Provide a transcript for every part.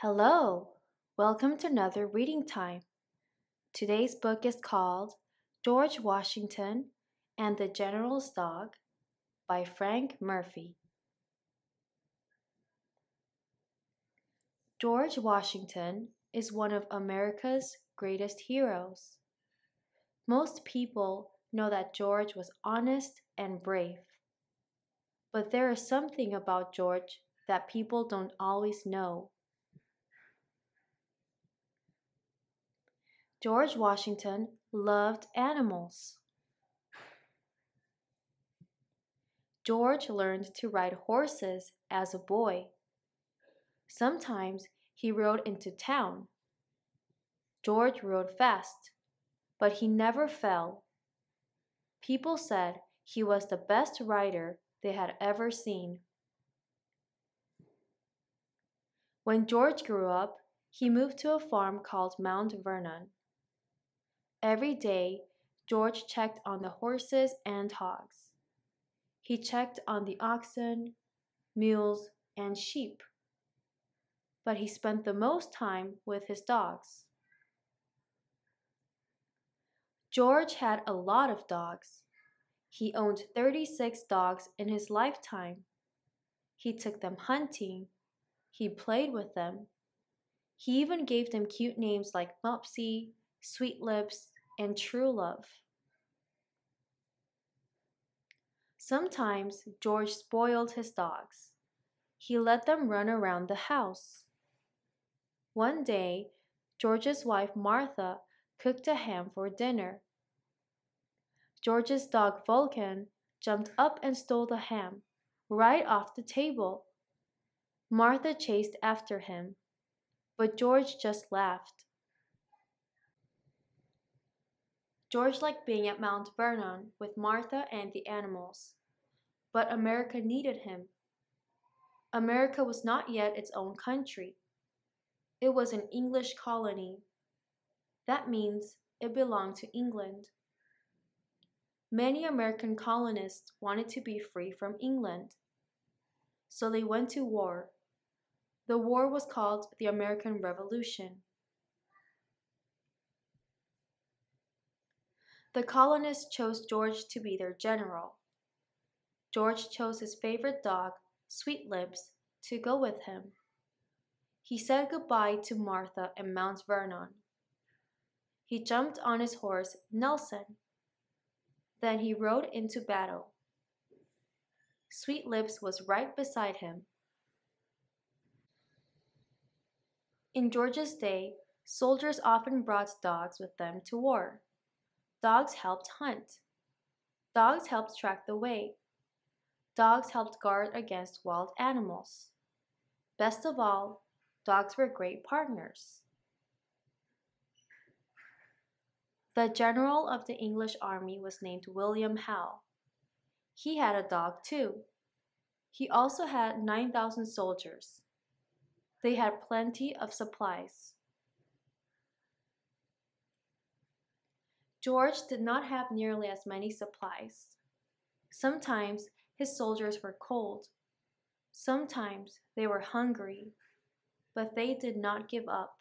Hello, welcome to another reading time. Today's book is called George Washington and the General's Dog by Frank Murphy. George Washington is one of America's greatest heroes. Most people know that George was honest and brave. But there is something about George that people don't always know. George Washington loved animals. George learned to ride horses as a boy. Sometimes he rode into town. George rode fast, but he never fell. People said he was the best rider they had ever seen. When George grew up, he moved to a farm called Mount Vernon. Every day, George checked on the horses and hogs. He checked on the oxen, mules, and sheep. But he spent the most time with his dogs. George had a lot of dogs. He owned 36 dogs in his lifetime. He took them hunting. He played with them. He even gave them cute names like Mopsy, Sweet Lips, and True Love. Sometimes George spoiled his dogs. He let them run around the house. One day, George's wife Martha cooked a ham for dinner. George's dog Vulcan jumped up and stole the ham right off the table. Martha chased after him, but George just laughed. George liked being at Mount Vernon with Martha and the animals, but America needed him. America was not yet its own country. It was an English colony. That means it belonged to England. Many American colonists wanted to be free from England, so they went to war. The war was called the American Revolution. The colonists chose George to be their general. George chose his favorite dog, Sweet Lips, to go with him. He said goodbye to Martha and Mount Vernon. He jumped on his horse, Nelson. Then he rode into battle. Sweet Lips was right beside him. In George's day, soldiers often brought dogs with them to war. Dogs helped hunt. Dogs helped track the way. Dogs helped guard against wild animals. Best of all, dogs were great partners. The general of the English army was named William Howe. He had a dog too. He also had 9,000 soldiers. They had plenty of supplies. George did not have nearly as many supplies. Sometimes his soldiers were cold. Sometimes they were hungry, but they did not give up.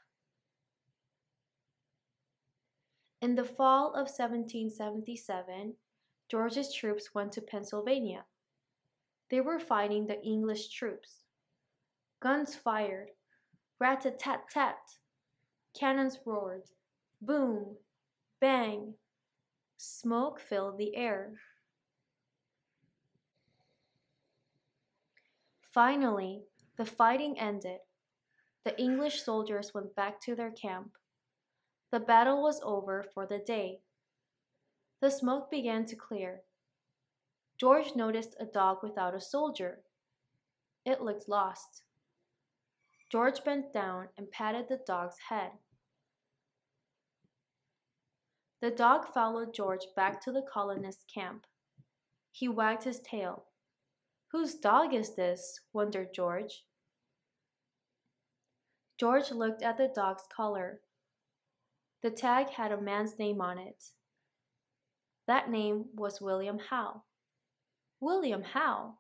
In the fall of 1777, George's troops went to Pennsylvania. They were fighting the English troops. Guns fired, rat-a-tat-tat. Cannons roared, boom, bang. Smoke filled the air. Finally, the fighting ended. The English soldiers went back to their camp. The battle was over for the day. The smoke began to clear. George noticed a dog without a soldier. It looked lost. George bent down and patted the dog's head. The dog followed George back to the colonists' camp. He wagged his tail. Whose dog is this? Wondered George. George looked at the dog's collar. The tag had a man's name on it. That name was William Howe. William Howe!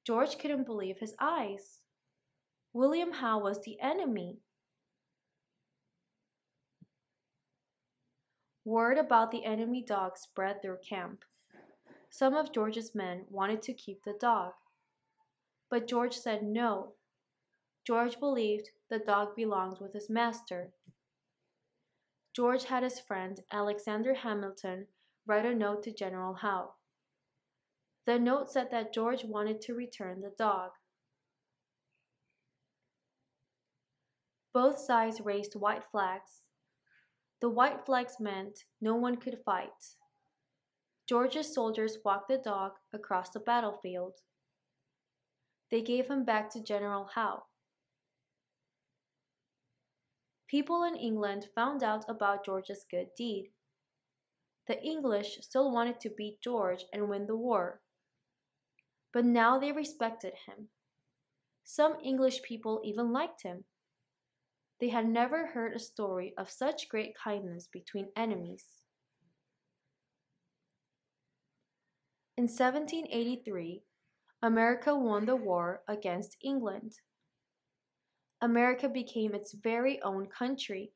George couldn't believe his eyes. William Howe was the enemy. Word about the enemy dog spread through camp. Some of George's men wanted to keep the dog, but George said no. George believed the dog belonged with his master. George had his friend Alexander Hamilton write a note to General Howe. The note said that George wanted to return the dog. Both sides raised white flags. The white flags meant no one could fight. George's soldiers walked the dog across the battlefield. They gave him back to General Howe. People in England found out about George's good deed. The English still wanted to beat George and win the war. But now they respected him. Some English people even liked him. They had never heard a story of such great kindness between enemies. In 1783, America won the war against England. America became its very own country.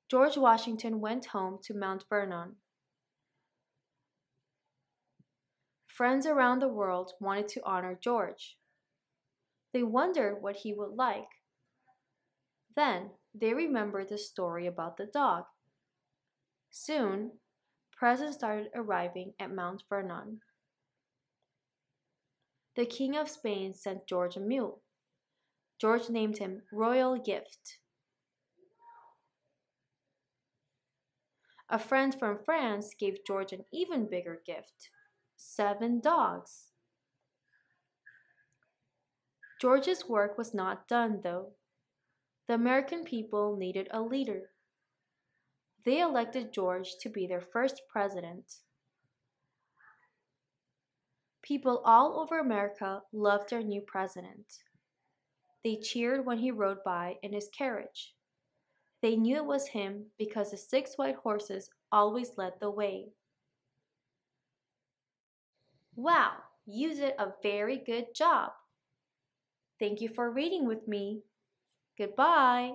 George Washington went home to Mount Vernon. Friends around the world wanted to honor George. They wondered what he would like. Then they remembered the story about the dog. Soon, presents started arriving at Mount Vernon. The King of Spain sent George a mule. George named him Royal Gift. A friend from France gave George an even bigger gift: 7 dogs. George's work was not done, though. The American people needed a leader. They elected George to be their first president. People all over America loved their new president. They cheered when he rode by in his carriage. They knew it was him because the 6 white horses always led the way. Wow, you did a very good job. Thank you for reading with me. Goodbye.